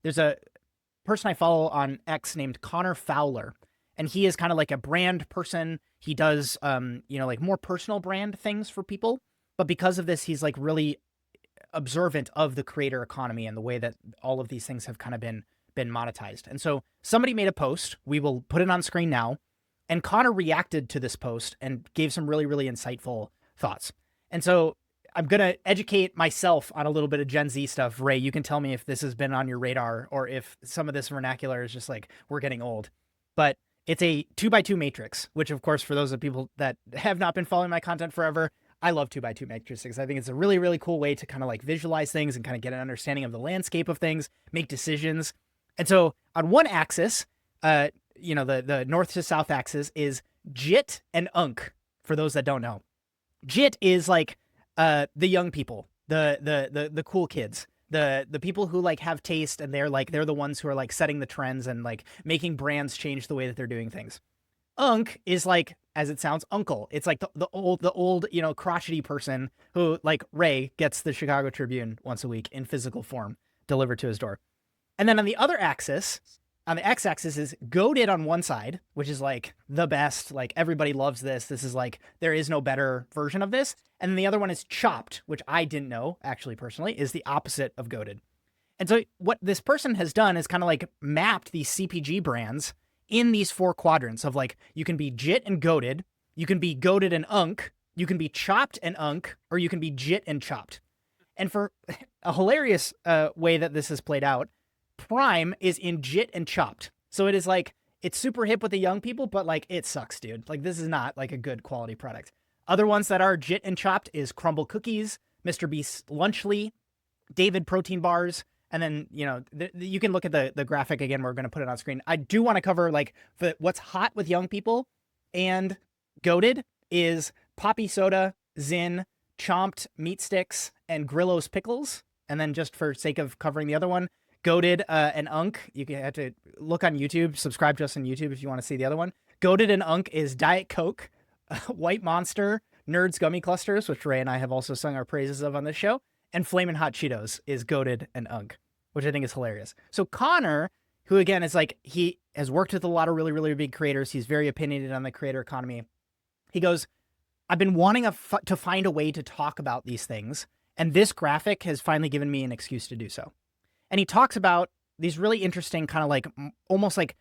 there's a person I follow on X named Connor Fowler, and he is kind of like a brand person. He does, like more personal brand things for people. But because of this, he's like really observant of the creator economy and the way that all of these things have kind of been monetized. And so somebody made a post. We will put it on screen now. And Connor reacted to this post and gave some really, really insightful thoughts. And so I'm going to educate myself on a little bit of Gen Z stuff. Ray, you can tell me if this has been on your radar or if some of this vernacular is just like, we're getting old. But it's a 2x2 matrix, which of course, for those of people that have not been following my content forever, I love 2x2 matrices. I think it's a really, really cool way to kind of like visualize things and kind of get an understanding of the landscape of things, make decisions. And so on one axis, the north to south axis is JIT and UNC, for those that don't know. JIT is like the young people, the cool kids, the people who like have taste, and they're the ones who are like setting the trends and like making brands change the way that they're doing things. UNC is like, as it sounds, uncle. It's like the old, crotchety person who, like Ray, gets the Chicago Tribune once a week in physical form delivered to his door. And then on the other axis, on the x-axis, is goated on one side, which is like the best, like everybody loves this. This is like, there is no better version of this. And then the other one is chopped, which I didn't know, actually, personally, is the opposite of goated. And so what this person has done is kind of like mapped these CPG brands in these four quadrants of like, you can be JIT and goated, you can be goated and UNC, you can be chopped and UNC, or you can be JIT and chopped. And for a hilarious way that this has played out, Prime is in JIT and chopped. So it is like, it's super hip with the young people, but like, it sucks, dude. Like, this is not like a good quality product. Other ones that are JIT and chopped is Crumbl cookies, Mr. Beast's Lunchly, David protein bars. And then, you can look at the graphic again. We're going to put it on screen. I do want to cover like what's hot with young people and goated is Poppy Soda, Zin, Chomped Meat Sticks, and Grillo's Pickles. And then just for sake of covering the other one, goated and UNC. You can have to look on YouTube, subscribe to us on YouTube if you want to see the other one. Goated and UNC is Diet Coke, White Monster, Nerds Gummy Clusters, which Ray and I have also sung our praises of on this show. And Flamin' Hot Cheetos is goated and UNC, which I think is hilarious. So Connor, who again is like, he has worked with a lot of really, really big creators. He's very opinionated on the creator economy. He goes, I've been wanting to find a way to talk about these things. And this graphic has finally given me an excuse to do so. And he talks about these really interesting kind of like almost like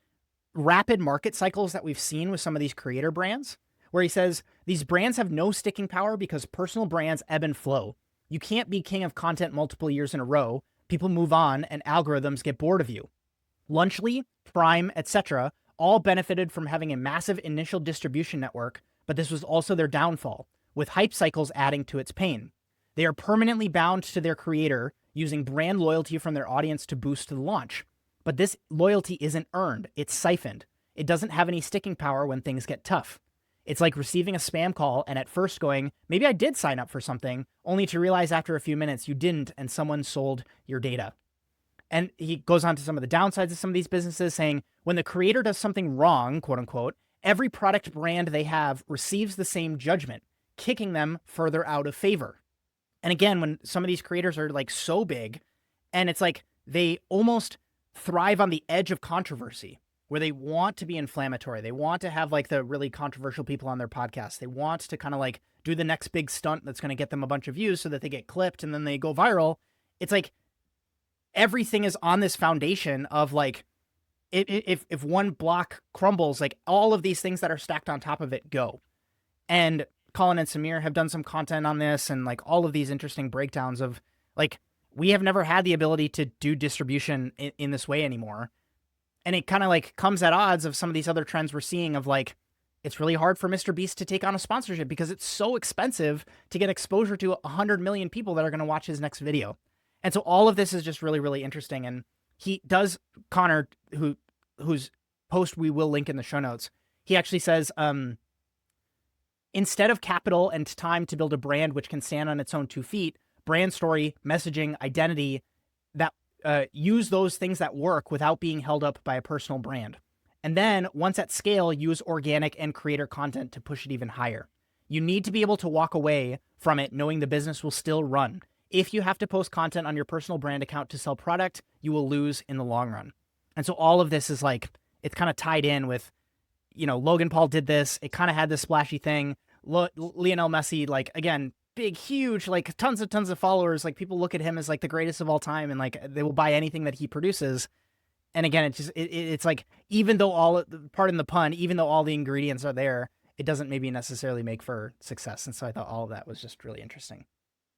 rapid market cycles that we've seen with some of these creator brands, where he says these brands have no sticking power because personal brands ebb and flow. You can't be king of content multiple years in a row. People move on and algorithms get bored of you. Lunchly, Prime, etc. all benefited from having a massive initial distribution network, but this was also their downfall, with hype cycles adding to its pain. They are permanently bound to their creator, using brand loyalty from their audience to boost the launch. But this loyalty isn't earned, it's siphoned. It doesn't have any sticking power when things get tough. It's like receiving a spam call and at first going, maybe I did sign up for something, only to realize after a few minutes you didn't and someone sold your data. And he goes on to some of the downsides of some of these businesses, saying when the creator does something wrong, quote unquote, every product brand they have receives the same judgment, kicking them further out of favor. And again, when some of these creators are like so big and it's like they almost thrive on the edge of controversy, where they want to be inflammatory. They want to have like the really controversial people on their podcast. They want to kind of like do the next big stunt that's going to get them a bunch of views so that they get clipped and then they go viral. It's like everything is on this foundation of like, if one block crumbles, like all of these things that are stacked on top of it go. And Colin and Samir have done some content on this and like all of these interesting breakdowns of like, we have never had the ability to do distribution in this way anymore. And it kind of like comes at odds of some of these other trends we're seeing of like, it's really hard for Mr. Beast to take on a sponsorship because it's so expensive to get exposure to 100 million people that are going to watch his next video. And so all of this is just really, really interesting. And he does, Connor, whose post we will link in the show notes, he actually says, instead of capital and time to build a brand which can stand on its own 2 feet, brand story, messaging, identity, that use those things that work without being held up by a personal brand. And then once at scale, use organic and creator content to push it even higher. You need to be able to walk away from it knowing the business will still run. if you have to post content on your personal brand account to sell product, you will lose in the long run. And so all of this is like, it's kind of tied in with, Logan Paul did this. It kind of had this splashy thing. Lionel Messi, like, again, big, huge, like tons of followers. Like, people look at him as like the greatest of all time, and like they will buy anything that he produces. And again, it's like, even though pardon the pun, even though all the ingredients are there, it doesn't maybe necessarily make for success. And so I thought all of that was just really interesting.